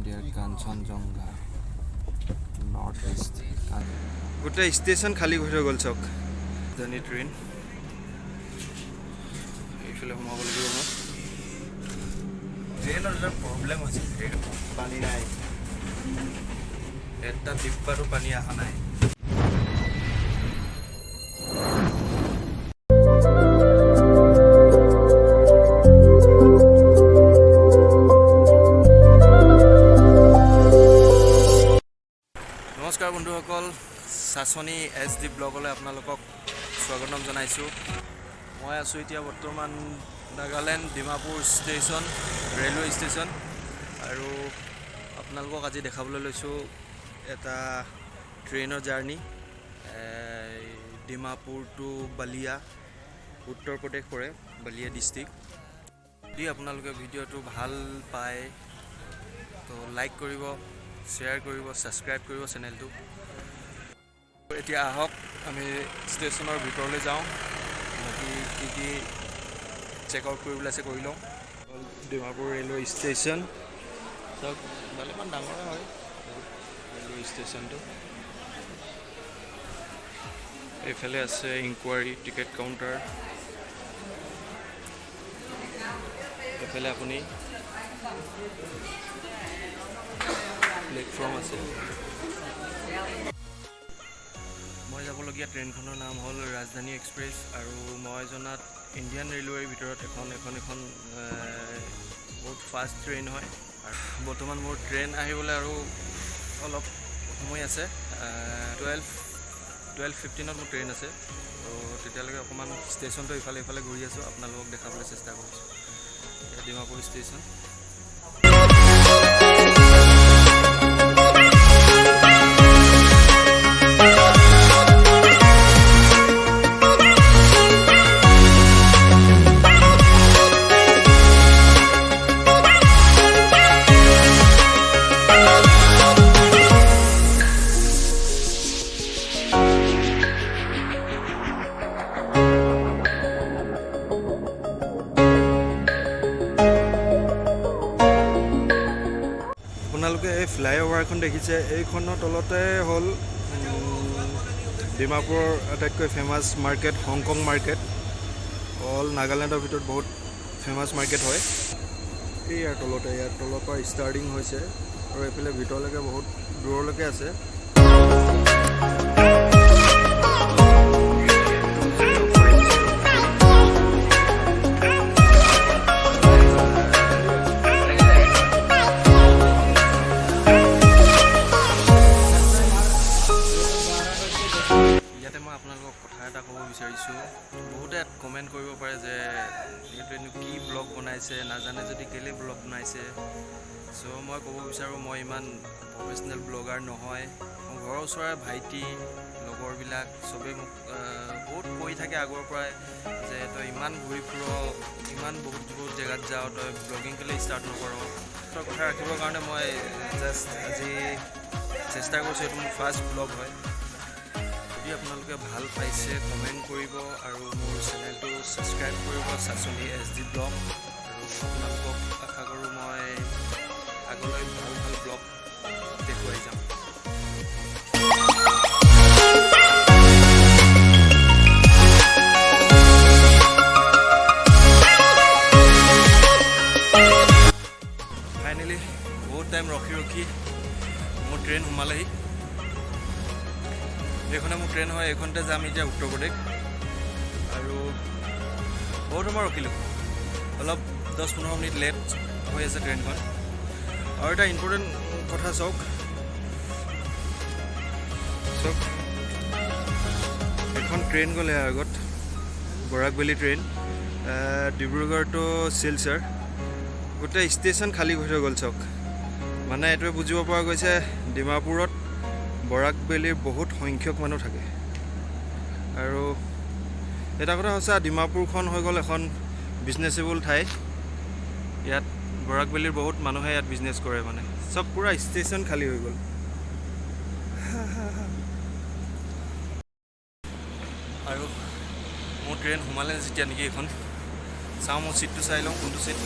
India Kanchenjunga North East গোটে station খালি হৈ গ'ল চক জানি ট্ৰেইন এইফালে সোমাব লাগিব মই ট্ৰেইনৰ এটা প্ৰব্লেম হৈছে পানী নাই এটা ডিব্বাটো পানী অহা নাই নমস্কাৰ বন্ধুসকল SASONI SD ব্লগলৈ আপোনালোকক স্বাগতম জনাইছোঁ মই আছোঁ এতিয়া বৰ্তমান Nagaland Dimapur station railway station আৰু আপোনালোকক আজি দেখাবলৈ লৈছোঁ এটা ট্ৰেইনৰ জাৰ্ণি ডিমাপুৰ টু বালিয়া উত্তৰ প্ৰদেশ পৰে বালিয়া ডিষ্ট্ৰিক্ট যদি আপোনালোকে ভিডিঅ'টো ভাল পায় তো লাইক কৰিব শ্বেয়াৰ কৰিব ছাবস্ক্ৰাইব কৰিব চেনেলটো এতিয়া আহক আমি ষ্টেচনৰ ভিতৰলৈ যাওঁ বাকী কি চেক আউট কৰিবলৈ আছে কৰি লওঁ ডিমাপুৰ ৰেলৱে ষ্টেচন চব ভালেমান ডাঙৰে হয় ৰেলৱে ষ্টেচনটো এইফালে আছে ইনকুৱাৰী টিকেট কাউণ্টাৰ এইফালে আপুনি প্লেটফৰ্ম আছে মই যাবলগীয়া ট্ৰেইনখনৰ নাম হ'ল ৰাজধানী এক্সপ্ৰেছ আৰু মই জনাত ইণ্ডিয়ান ৰেলৱেৰ ভিতৰত এখন বহুত ফাষ্ট ট্ৰেইন হয় আৰু বৰ্তমান মোৰ ট্ৰেইন আহিবলৈ আৰু অলপ সময় আছে 12:15ত মোৰ ট্ৰেইন আছে তো তেতিয়ালৈকে অকণমান ষ্টেচনটো ইফালে ঘূৰি আছোঁ আপোনালোকক দেখাবলৈ চেষ্টা কৰিছোঁ এয়া ডিমাপুৰ ষ্টেচন আপোনালোকে এই ফ্লাইঅভাৰখন দেখিছে এইখনৰ তলতে হ'ল ডিমাপুৰৰ আটাইতকৈ famous market Hong Kong market all নাগালেণ্ডৰ ভিতৰত বহুত ফেমাছ মাৰ্কেট হয় ইয়াৰ তলৰ পৰা ষ্টাৰ্টিং হৈছে আৰু এইফালে ভিতৰলৈকে বহুত দূৰলৈকে আছে বহুতে কমেণ্ট কৰিব পাৰে যে এইটো কি ব্লগ বনাইছে নাজানে যদি কেলৈ ব্লগ বনাইছে চ' মই ক'ব বিচাৰোঁ মই ইমান প্ৰফেচনেল ব্লগাৰ নহয় মোৰ ঘৰৰ ওচৰৰে ভাইটি লগৰবিলাক চবেই মোক বহুত কৈ থাকে আগৰ পৰাই যে তই ইমান ঘূৰি ফুৰ ইমান বহুত জেগাত যাওঁ তই ব্লগিং কেলৈ ষ্টাৰ্ট নকৰ তই কথা ৰাখিবৰ কাৰণে মই জাষ্ট আজি চেষ্টা কৰিছোঁ এইটো মোৰ ফাৰ্ষ্ট ব্লগ হয় যদি আপোনালোকে ভাল পাইছে কমেণ্ট কৰিব আৰু মোৰ চেনেলটো ছাবস্ক্ৰাইব কৰিব SASONI SD ব্লগ আৰু আপোনালোকক আশা কৰোঁ মই আগলৈ ভাল ব্লগ দেখুৱাই যাম ফাইনেলি বহুত টাইম ৰখি মোৰ ট্ৰেইন সোমালেহি এইখনে মোৰ ট্ৰেইন হয় এইখনতে যাম এতিয়া উত্তৰ প্ৰদেশ আৰু বহুত সময় ৰখিলোঁ অলপ 10-15 মিনিট লেট হৈ আছে ট্ৰেইনখন আৰু এটা ইম্পৰ্টেণ্ট কথা চাওক এখন ট্ৰেইন গ'লে আগত বৰাকবেলি ট্ৰেইন ডিব্ৰুগড় টু শিলচৰ গোটেই ষ্টেচন খালী হৈ গ'ল চাওক মানে এইটোৱে বুজিব পৰা গৈছে ডিমাপুৰত বৰাকবেলিৰ বহুত সংখ্যক মানুহ থাকে আৰু এটা কথা সঁচা ডিমাপুৰখন হৈ গ'ল এখন বিজনেচেবল ঠাই ইয়াত বৰাকবেলিৰ বহুত মানুহে ইয়াত বিজনেছ কৰে মানে চব পূৰা ষ্টেচন খালী হৈ গ'ল আৰু মোৰ ট্ৰেইন সোমালে যেতিয়া নেকি এখন চাওঁ মোৰ ছিটটো চাই লওঁ কোনটো ছিট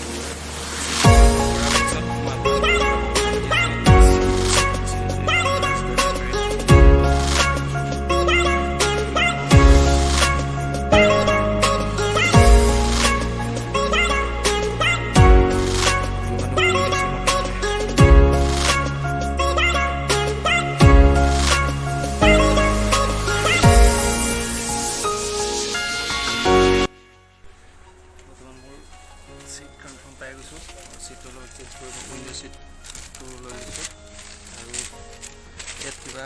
বেগটো লৈ লৈছোঁ আৰু ইয়াত কিবা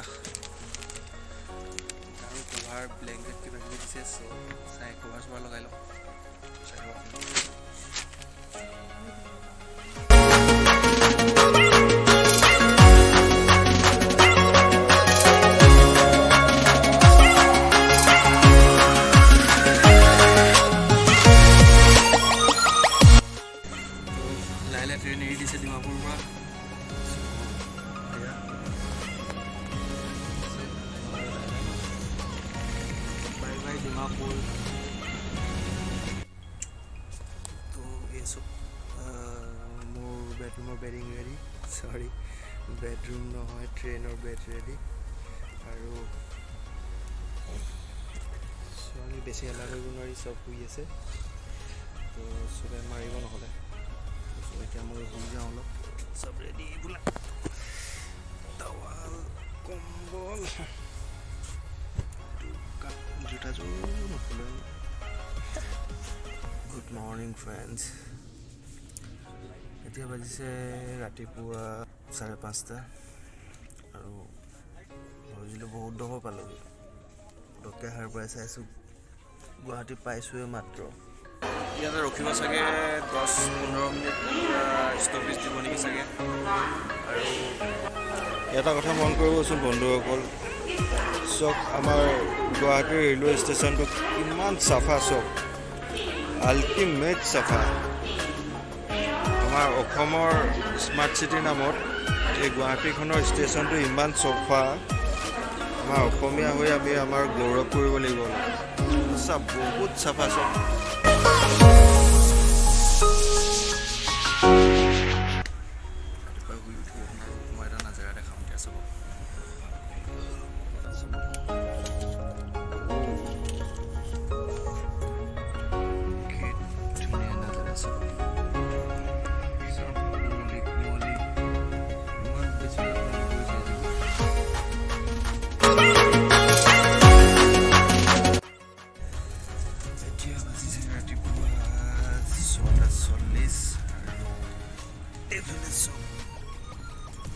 আৰু কভাৰ ব্লেংকেট কিবা কিবি দিছে। চ' চাই কভাৰ চভাৰ লগাই লওঁ। ট্ৰেইন এৰি দিছে ডিমাপুৰৰ পৰা। Bye bye Dimapur. তো এই চব মোৰ বেডৰুমৰ বেডিং ৰেডি, চৰি বেডৰুম নহয় ট্ৰেইনৰ বেড ৰেডি। আৰু ছোৱালী বেছি এলাহ কৰিব নোৱাৰি, চব শুই আছে। তো চবে মাৰিব নহ'লে। এতিয়া মই শুই যাওঁ অলপ, চব ৰেডি বোলা টাৱাল কম্বল জোতাযোৰ নখোলে। Good morning friends. এতিয়া বাজিছে ৰাতিপুৱা 5:30 আৰু ভাবিছিলোঁ বহুত দহ পালোঁগৈ। পটককৈ সাৰ পাই চাইছোঁ গুৱাহাটী পাইছোঁৱে মাত্ৰ। ইয়াতে ৰখিব চাগে 10-15 মিনিট ষ্টপেজ দিব নেকি চাগে। আৰু এটা কথা মন কৰিবচোন বন্ধুসকল, চাওক আমাৰ গুৱাহাটীৰ ৰেলৱে ষ্টেচনটো কিমান চাফা, চাওক আল্টিমেট চাফা। আমাৰ অসমৰ স্মাৰ্ট চিটিৰ নামত এই গুৱাহাটীখনৰ ষ্টেচনটো ইমান চাফা। আমাৰ অসমীয়া হৈ আমি আমাৰ গৌৰৱ কৰিব লাগিব। চব বহুত চাফা চব। মই এটা নাজাৰা দেখাম এতিয়া চাব। ধুনীয়া নাজাৰা চাব।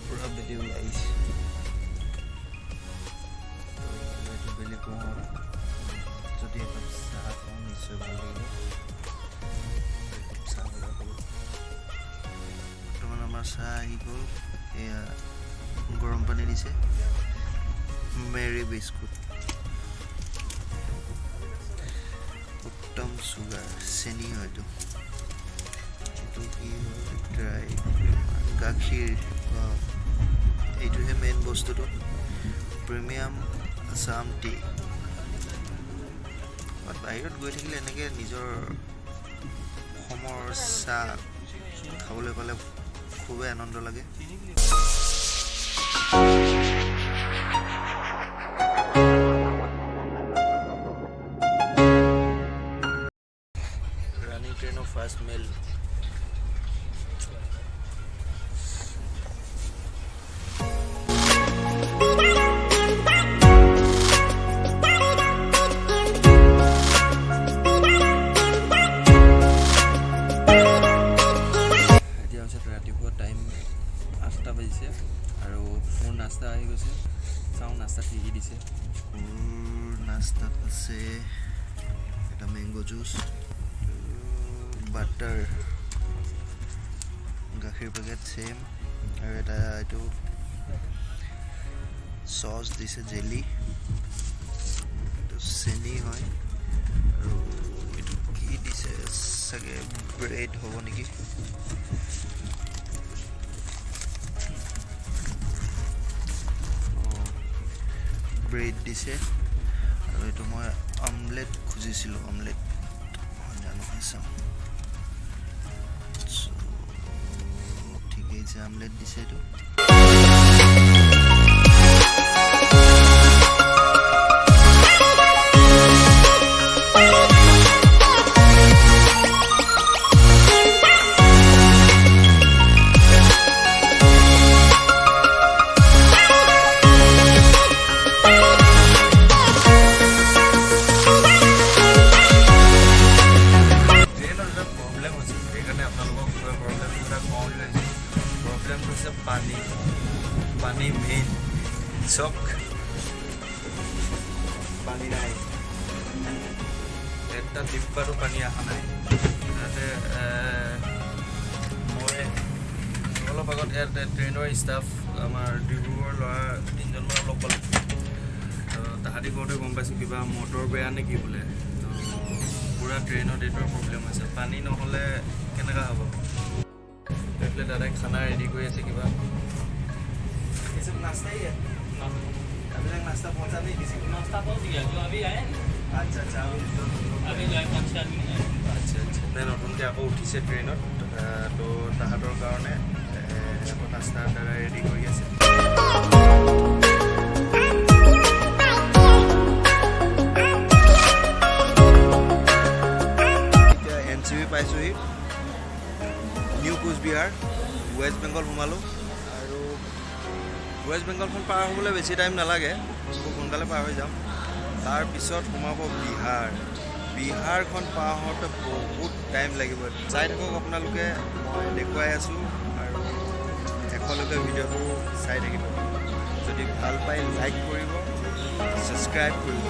পুৰা বেলি ওলাইছে। বেলি পোহৰ যদি একাপ চাহ খাওঁ নিশ্চয় ভাল লাগিব। চাহ বৰ্তমান আমাৰ চাহ আহি গ'ল। এয়া গৰম পানী দিছে, মেৰী বিস্কুট, উত্তম চুগাৰ, চেনি হয়তো। এইটো কি হয়? ড্ৰাই গাখীৰ, এইটোহে মেইন বস্তুটো। Premium Assam T. বাহিৰত গৈ থাকিলে এনেকৈ নিজৰ অসমৰ চাহ খাবলৈ পালে খুবেই আনন্দ লাগে। ৰানিং ট্ৰেইনৰ ফাৰ্ষ্ট মেল। আৰু মোৰ নাস্তা আহি গৈছে। চাওঁ নাস্তা কি কি দিছে। মোৰ নাস্তাত আছে এটা মেংগো জুচ, বাটাৰ, গাখীৰ পেকেট ছেম, আৰু এটা এইটো চচ দিছে, জেলি, এইটো চেনি হয়, আৰু এইটো কি দিছে চাগে ব্ৰেড হ'ব নেকি। ব্ৰেড দিছে, আৰু এইটো মই অমলেট খুজিছিলোঁ, অমলেট জানো চাওঁ। ঠিকেই আছে, অমলেট দিছে এইটো। হৈছে পানী পানী মেইন চক পানী নাই এটা ডিব্বাটো পানী অহা নাই তাতে মই অলপ আগত ইয়াত ট্ৰেইনৰ ষ্টাফ আমাৰ ডিব্ৰুগড়ৰ ল'ৰা 3জনমান লগ পালোঁ তাহাঁতি কওঁতে গম পাইছোঁ কিবা মটৰ বেয়া নেকি বোলে পুৰা ট্ৰেইনত এইটোৰ প্ৰব্লেম হৈছে পানী নহ'লে কেনেকুৱা হ'ব এইফালে দাদাই খানা ৰেডি কৰি আছে কিবা नाश्ता ही है अभी तक नाश्ता पहुंचा नहीं किसी को नाश्ता तो दिया जो अभी आए अच्छा अच्छा अभी जो है 5-6 आदमी आए अच्छा अच्छा मैं नতুনকৈ আকৌ উঠিছে ট্ৰেইনত তো তাহাঁতৰ কাৰণে আকৌ নাস্তা দাদা ৰেডি কৰি আছে এতিয়া NCB পাইছোঁহি নিউ কোচবিহাৰ ৱেষ্ট বেংগল সোমালোঁ ৱেষ্ট বেংগলখন পাৰ হ'বলৈ বেছি টাইম নালাগে খুব সোনকালে পাৰ হৈ যাম তাৰপিছত সোমাব বিহাৰখন পাৰ হওঁতে বহুত টাইম লাগিব চাই থাকক আপোনালোকে মই দেখুৱাই আছোঁ আৰু শেষলৈকে ভিডিঅ'টো চাই থাকিব যদি ভাল পায় লাইক কৰিব ছাবস্ক্ৰাইব কৰিব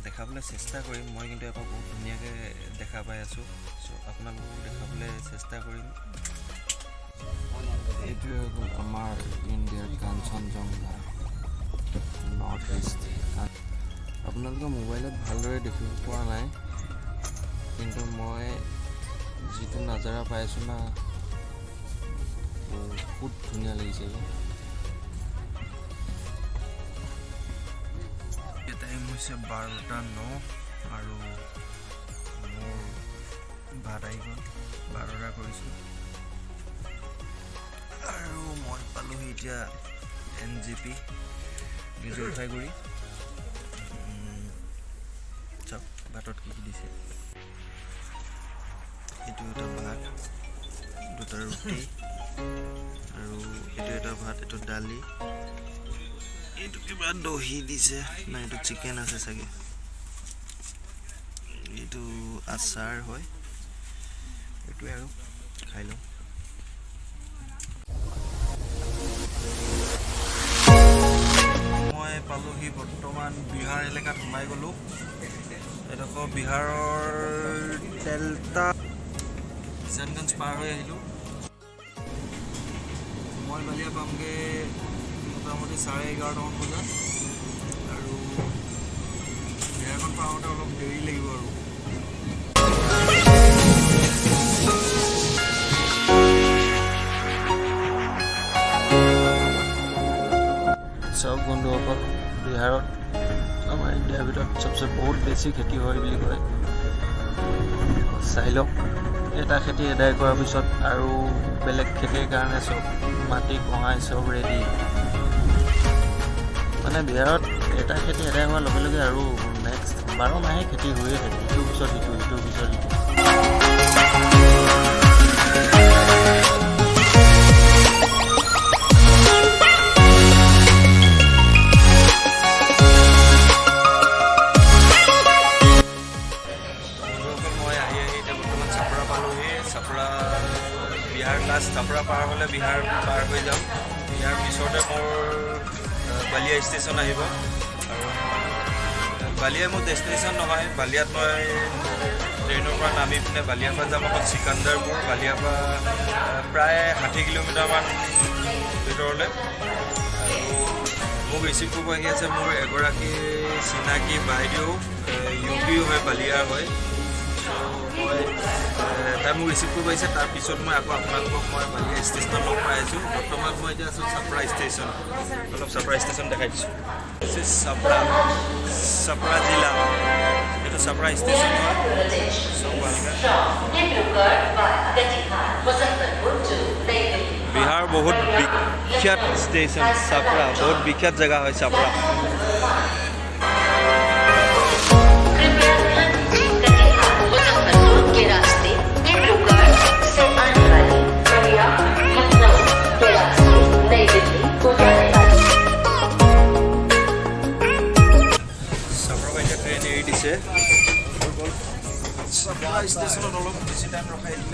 দেখাবলৈ চেষ্টা কৰিম মই কিন্তু আকৌ বহুত ধুনীয়াকৈ দেখা পাই আছোঁ চ' আপোনালোকক দেখাবলৈ চেষ্টা কৰিম এইটোৱে হ'ল আমাৰ ইণ্ডিয়াৰ কাঞ্চনজংঘা নৰ্থ ইষ্ট আপোনালোকে মোবাইলত ভালদৰে দেখিব পৰা নাই কিন্তু মই যিটো নাজাৰা পাই আছোঁ না বহুত ধুনীয়া লাগিছে টাইম হৈছে 12:09 আৰু মোৰ ভাত আহি গ'ল 12টা কৰিছোঁ আৰু মই পালোহি এতিয়া NGP জলপাইগুৰি চাওক ভাতত কি দিছে এইটো এটা ভাত দুটা ৰুটি আৰু এইটো এটা ভাত এইটো দালি এইটো কিবা দহি দিছে না এইটো চিকেন আছে চাগে এইটো আচাৰ হয় এইটোৱে আৰু খাই লওঁ মই পালোহি বৰ্তমান বিহাৰ এলেকাত সোমাই গ'লোঁ এডোখৰ বিহাৰৰ তেলতা কিষানগঞ্জ পাৰ হৈ আহিলোঁ মই বালিয়া পামগৈ মোটামুটি 11:30মান বজাত আৰু বিহাৰখন পাওঁতে অলপ দেৰি লাগিব আৰু চব বন্ধুসকল বিহাৰত আমাৰ ইণ্ডিয়াৰ ভিতৰত চবচে বহুত বেছি খেতি হয় বুলি কয় চাই লওক এটা খেতি এদায় কৰাৰ পিছত আৰু বেলেগ খেতিৰ কাৰণে চব মাটি কহাই চব ৰেডি মানে বিহাৰত এটা খেতি এদায় হোৱাৰ লগে লগে আৰু নেক্সট 12 মাহে খেতি হৈয়ে থাকে ইটোৰ পিছত ইটো ইটোৰ পিছত ইটো চাপৰা পাৰ হ'লে বিহাৰ পাৰ হৈ যাম ইয়াৰ পিছতে মোৰ বালিয়া ষ্টেচন আহিব আৰু বালিয়া মোৰ ডেষ্টিনেশ্যন নহয় বালিয়াত মই ট্ৰেইনৰ পৰা নামি পিনে বালিয়াৰ পৰা যাম আকৌ চিকান্দাৰপুৰ বালিয়াৰ পৰা প্ৰায় 60 কিলোমিটাৰমান ভিতৰলৈ আৰু মোক ৰিচিভ কৰিব আহি আছে মোৰ এগৰাকী চিনাকি বাইদেউ UP হয় বালিয়াৰ হয় মই তাই মোক ৰিচিভ কৰিব আহিছে তাৰপিছত মই আকৌ আপোনালোকক মই বালিয়া ষ্টেচনত লগ পাই আছোঁ বৰ্তমান মই এতিয়া আছোঁ চাপৰা ষ্টেচন অলপ চাপৰা ষ্টেচন দেখাই দিছোঁ চাপৰা জিলা এইটো চাপৰা ষ্টেচন হয় চব ভালকৈ বিহাৰ বহুত বিখ্যাত ষ্টেচন চাপৰা বহুত বিখ্যাত জেগা হয় চাপৰা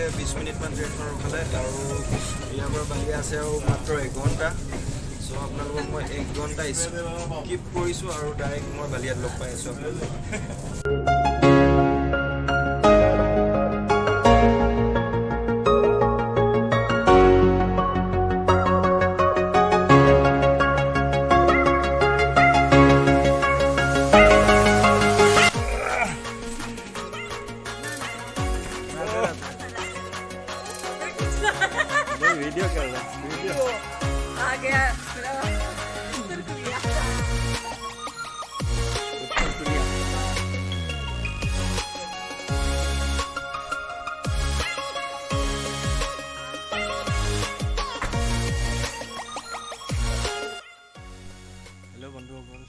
ৰখালে 20 মিনিটমান ট্ৰেইনখন ৰখালে আৰু ইয়াৰ পৰা বালিয়া আছে আৰু মাত্ৰ 1 ঘণ্টা। চ' আপোনালোকক মই 1 ঘণ্টা স্কিপ কৰিছোঁ আৰু ডাইৰেক্ট মই বালিয়াত লগ পাই আছোঁ আপোনালোকক। वीडियो कर रहा है वीडियो आ गया उत्तर कोरिया। उत्तर कोरिया। हेलो बंधुসকল,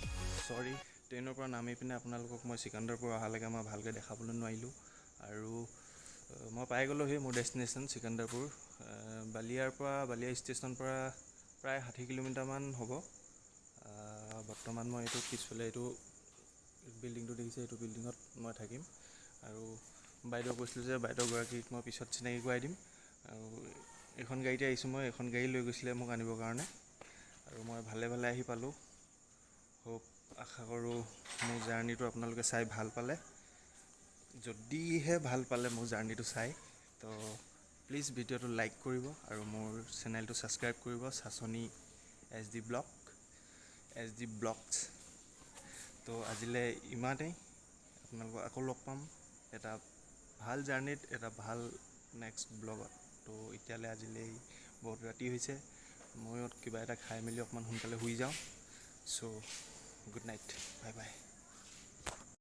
सॉरी ट्रेनर পৰা নামি পিনে আপোনালোকক মই চিকান্দাৰপুৰ অহালৈকে মই ভালকৈ দেখাবলৈ নোৱাৰিলোঁ আৰু মই পাই গ'লোহি মোৰ ডেষ্টিনেশ্যন চিকান্দাৰপুৰ। বালিয়াৰ পৰা বালিয়া ষ্টেচনৰ পৰা প্ৰায় 60 কিলোমিটাৰমান হ'ব। বৰ্তমান মই এইটো পিছফালে এইটো বিল্ডিংটো দেখিছে, এইটো বিল্ডিঙত মই থাকিম আৰু বাইদেউ কৈছিলোঁ যে বাইদেউগৰাকীক মই পিছত চিনাকি কৰাই দিম। আৰু এইখন গাড়ীতে আহিছোঁ মই, এইখন গাড়ী লৈ গৈছিলে মোক আনিবৰ কাৰণে আৰু মই ভালে ভালে আহি পালোঁ। হোপ আশা কৰোঁ মোৰ জাৰ্ণিটো আপোনালোকে চাই ভাল পালে। যদিহে ভাল পালে মোৰ জাৰ্ণিটো চাই, তো প্লিজ ভিডিঅ'টো লাইক কৰিব আৰু মোৰ চেনেলটো ছাবস্ক্ৰাইব কৰিব, সাচনি SD ব্লগছ। তো আজিলৈ ইমানেই, আপোনালোকক আকৌ লগ পাম এটা ভাল জাৰ্ণিত, এটা ভাল নেক্সট ব্লগত। তো এতিয়ালৈ আজিলৈ বহুত ৰাতি হৈছে, ময়ো কিবা এটা খাই মেলি অকণমান সোনকালে শুই যাওঁ। চ' গুড নাইট, বাই বাই।